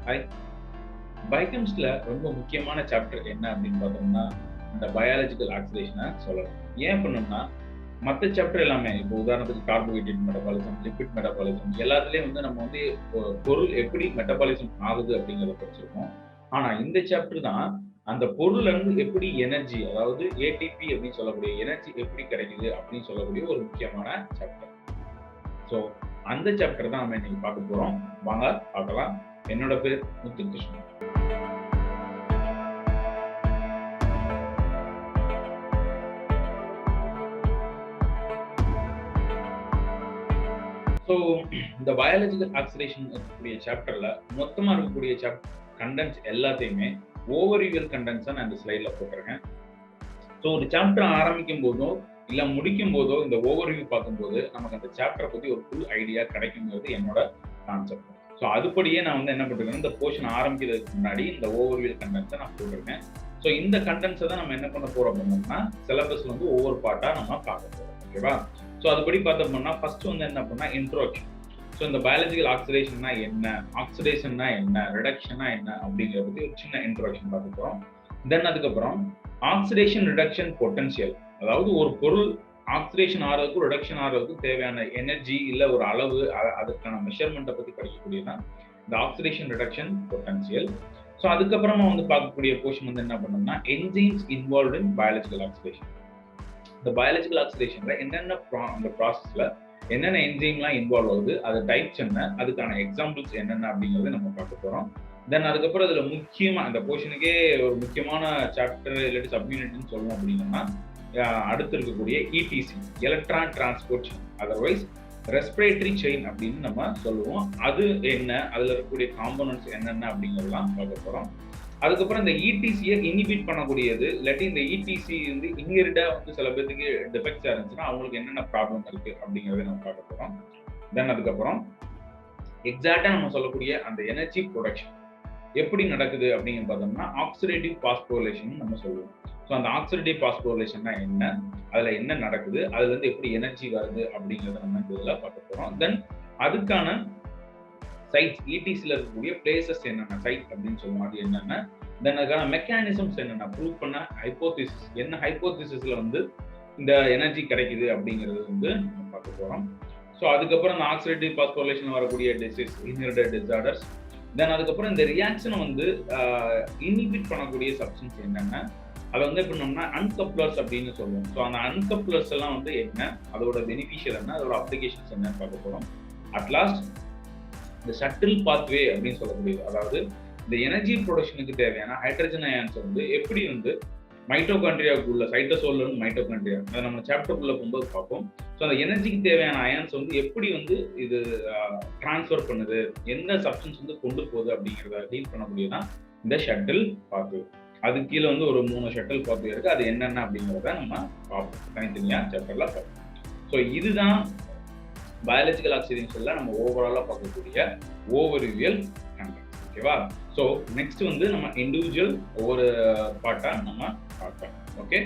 Hi. பயோகெமிஸ்ட்ரியில ரொம்ப முக்கியமான chapter என்ன அப்படின்னு பார்த்தோம்னா, இந்த பயாலஜிக்கல் ஆக்சிடேஷனை சொல்லலாம். ஏன் பண்ணோம்னா, மற்ற சாப்டர் எல்லாமே இப்போ உதாரணத்துக்கு கார்போஹைட்ரேட் மெட்டபாலிசம், லிப்பிட் மெட்டபாலிசம் எல்லாத்துலேயும் வந்து நம்ம வந்து பொருள் எப்படி மெட்டபாலிசம் ஆகுது அப்படிங்கிறத படிச்சிருக்கோம். ஆனா இந்த சாப்டர் தான் அந்த பொருள்ல இருந்து எப்படி எனர்ஜி, அதாவது ஏடிபி அப்படின்னு சொல்லக்கூடிய எனர்ஜி எப்படி கிடைக்குது அப்படின்னு சொல்லக்கூடிய ஒரு முக்கியமான சாப்டர். ஸோ அந்த சாப்டர் தான் நம்ம இன்னைக்கு பார்க்க போறோம். வாங்க பார்க்கலாம். என்னோட பேர் முத்துகிருஷ்ணன். ஸோ இந்த பயாலஜிக்கல் ஆக்சிடேஷன் இருக்கக்கூடிய சாப்டர்ல மொத்தமா இருக்கக்கூடிய கண்டென்ட்ஸ் எல்லாத்தையுமே ஓவர்வியூவல் கண்டென்ட்ஸா நான் இந்த ஸ்லைட்ல போட்டிருக்கேன். ஸோ ஒரு சாப்டர் ஆரம்பிக்கும் போதோ இல்ல முடிக்கும் போதோ இந்த ஓவர்வியூ பார்க்கும்போது நமக்கு அந்த சாப்டரை பத்தி ஒரு ஃபுல் ஐடியா கிடைக்குங்கிறது என்னோட கான்செப்ட். ஸோ அதுபடியே நான் வந்து என்ன பண்ணிருக்கேன், இந்த போர்ஷன் ஆரம்பிக்கிறதுக்கு முன்னாடி இந்த ஓவர்வியூவல் கண்டென்ட்ஸை நான் போட்டிருக்கேன். ஸோ இந்த கண்டென்ட்ஸை தான் நம்ம என்ன பண்ண போறோம் அப்படின்னா சிலபஸ் வந்து ஒவ்வொரு பார்ட்டா நம்ம பார்க்க போறோம். ஓகேவா? ஸோ அதுபடி பார்த்தோம்னா ஃபர்ஸ்ட் வந்து என்ன பண்ணா இன்ட்ரோடக்ஷன். ஸோ இந்த பயாலஜிக்கல் ஆக்சிடேஷன்னா என்ன, ஆக்சிடேஷன்னா என்ன, ரிடக்ஷனா என்ன அப்படிங்கிறத பத்தி ஒரு சின்ன இன்ட்ரோடக்ஷன் பார்க்க போறோம். தென் அதுக்கப்புறம் ஆக்சிடேஷன் ரிடக்ஷன் பொட்டன்ஷியல், அதாவது ஒரு பொருள் ஆக்சிடேஷன் ஆகிறதுக்கும் ரிடக்ஷன் ஆகிறதுக்கும் தேவையான எனர்ஜி இல்ல ஒரு அளவு, அதுக்கான மெஷர்மெண்ட்டை பத்தி படிக்கக்கூடியதான் இந்த ஆக்சிடேஷன் ரிடக்ஷன் பொட்டன்ஷியல். ஸோ அதுக்கப்புறமா வந்து பார்க்கக்கூடிய போர்ஷன் வந்து என்ன பண்ணோம்னா என்சைம்ஸ் இன்வால்வ்ட் இன் பயாலஜிக்கல் ஆக்சிடேஷன். இந்த பயாலஜிக்கல் ஆக்சிடேஷன்ல என்னென்ன அந்த ப்ராசஸ்ல என்னென்ன என்சைம்லாம் இன்வால்வ் ஆகுது, அது டைப்ஸ் என்ன, அதுக்கான எக்ஸாம்பிள்ஸ் என்னென்ன அப்படிங்கிறத நம்ம பார்க்க போறோம். தென் அதுக்கப்புறம் இதுல முக்கியமா இந்த போர்ஷனுக்கே ஒரு முக்கியமான சாப்டர் இல்லாட்டி சப்யூனிட்னு சொல்லணும் அப்படின்னா அடுத்து இருக்கக்கூடிய ETC, electron transport chain, otherwise respiratory chain அப்படின்னு நம்ம சொல்லுவோம். அது என்ன, அதுல இருக்கக்கூடிய காம்போனன்ட்ஸ் என்னென்ன அப்படிங்கிறதெல்லாம் பார்க்க போறோம். அதுக்கப்புறம் இந்த இடிசியை இனிபிட் பண்ணக்கூடியது இல்லாட்டி இந்த இடிசி வந்து இன்ஹெரிட்டா வந்து சில பேருக்கு டிஃபெக்ட்ஸா இருந்துச்சுன்னா அவங்களுக்கு என்னென்ன ப்ராப்ளம் இருக்கு அப்படிங்கிறத நம்ம பார்க்க போறோம். தென் அதுக்கப்புறம் எக்ஸாக்டா நம்ம சொல்லக்கூடிய அந்த எனர்ஜி ப்ரொடக்ஷன் எப்படி நடக்குது அப்படின்னு பார்த்தோம்னா ஆக்சிடேட்டிவ் பாஸ்போரிலேஷன் நம்ம சொல்லுவோம். ஸோ அந்த ஆக்சிடேட்டிவ் பாஸ்போரிலேஷன்னா என்ன, அதுல என்ன நடக்குது, அதுல இருந்து எப்படி எனர்ஜி வருது அப்படிங்கிறத நம்ம இதுல பார்க்க போறோம். தென் அதுக்கான சைட்ஸ், இடிசில இருக்கக்கூடிய பிளேசஸ் என்னென்ன சைட் அப்படின்னு சொல்லுவோம், அது என்னென்ன, தென் அதுக்கான மெக்கானிசம்ஸ் என்னென்ன, ப்ரூவ் பண்ண ஹைப்போதிசிஸ் என்ன, ஹைப்போதிசிஸ்ல வந்து இந்த எனர்ஜி கிடைக்குது அப்படிங்கிறது வந்து நம்ம பார்க்க போறோம். ஸோ அதுக்கப்புறம் இந்த ஆக்சிடேட்டிவ் பாஸ்போரிலேஷன் வரக்கூடிய டிசீஸ், இன்ஹெரிட்டட் டிசார்டர்ஸ், தென் அதுக்கப்புறம் இந்த ரியாக்ஷனை வந்து இன்ஹிபிட் பண்ணக்கூடிய சப்ஸ்டன்ஸ் என்னென்ன, அதை வந்து எப்படின்னா அன்கப்ளர்ஸ் அப்படின்னு சொல்லுவோம். ஸோ அந்த அன்கப்ளர்ஸ் எல்லாம் வந்து என்ன, அதோட பெனிஃபிஷியல் என்ன, அதோட அப்ளிகேஷன்ஸ் என்னன்னு பார்க்க போறோம். அட்லாஸ்ட் இந்த ஷட்டில் பாத்வே அப்படின்னு சொல்லக்கூடியது, அதாவது இந்த எனர்ஜி ப்ரொடக்ஷனுக்கு தேவையான ஹைட்ரஜன் அயான்ஸ் வந்து எப்படி வந்து மைட்டோகாண்ட்ரியாவுக்குள்ள, சைட்டோசோல்ல இருந்து மைட்டோகாண்ட்ரியா, அதை நம்ம சாப்டருக்குள்ள போகும்போது பார்ப்போம். ஸோ அந்த எனர்ஜிக்கு தேவையான அயான்ஸ் வந்து எப்படி வந்து இது டிரான்ஸ்ஃபர் பண்ணுது, எந்த சப்ஸ்டன்ஸ் வந்து கொண்டு போகுது அப்படிங்கிறத டீல் பண்ணக்கூடியதான் இந்த ஷட்டில் பாத்வே. அது கீழே வந்து ஒரு 3 ஷட்டில் பாத்வே இருக்கு, அது என்னென்ன அப்படிங்கிறத நம்ம பார்ப்போம் தனித்தனியா சாப்டர்ல பார்ப்போம். ஸோ இதுதான் பயாலஜிக்கல் ஆக்சிடேஷன்ல நம்ம ஓவராலா பார்க்கக்கூடிய ஓவர்வியூவல் கண்டென்ட். ஓகேவா? ஸோ நெக்ஸ்ட் வந்து நம்ம இண்டிவிஜுவல் ஒவ்வொரு பார்ட்டா நம்ம பார்ப்போம். ஓகே.